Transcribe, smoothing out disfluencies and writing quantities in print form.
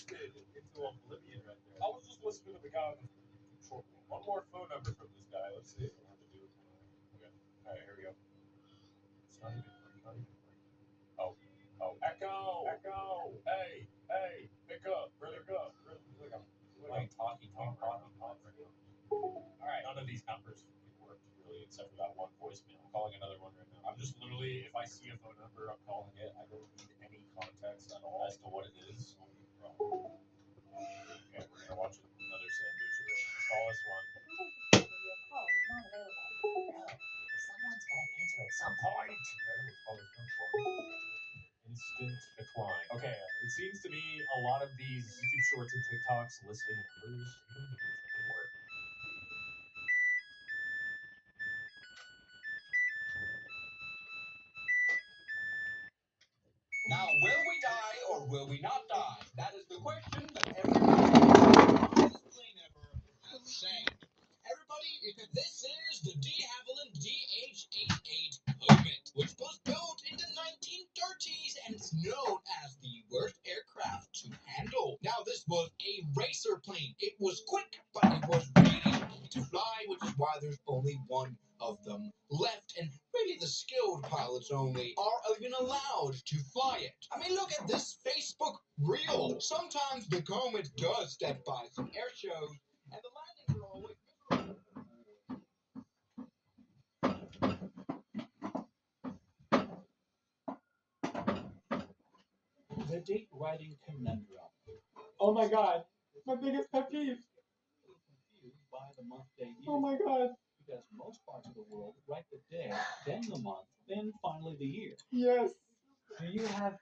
drifted into oblivion right there. I was just listening to the guy with the short one. One more phone number from this guy. Let's see if I have to do it. Okay. All right, here we go. It's not even free. Not even free. Oh, Echo. Hey, pick up, brother, pick up. Like talking right now. All right, none of these numbers work really, except for that one voicemail. I'm calling another one right now. I'm just literally, if I see a phone number, I'm calling it. I don't need any context at all as to what it is. Okay, we're gonna watch another Sambucha. Let's call this one. Your call is not available. No, someone's got to answer at some point. Okay, let's call this next one. Instant decline. Okay, it seems to me a lot of these YouTube Shorts and TikToks listing numbers, they don't even fucking work. Now, will we die or will we not die? That is the question that everybody has said. Everybody, this is the de Havilland DH-88 Comet, which was built in the 1930s and it's known as the worst aircraft to handle. Now, this was a racer plane. It was quick, but it was really easy to fly, which is why there's only one of them left, and really the skilled pilots only are even allowed to fly it. I mean, look at this Facebook reel. Sometimes the Comet does step by some air shows, and the landings are always miserable. The date writing conundrum. Oh my god, my biggest pet peeve. Confused by the month day year. Oh my god. Because most parts of the world write the day, then the month, then finally the year. Yes. Do you have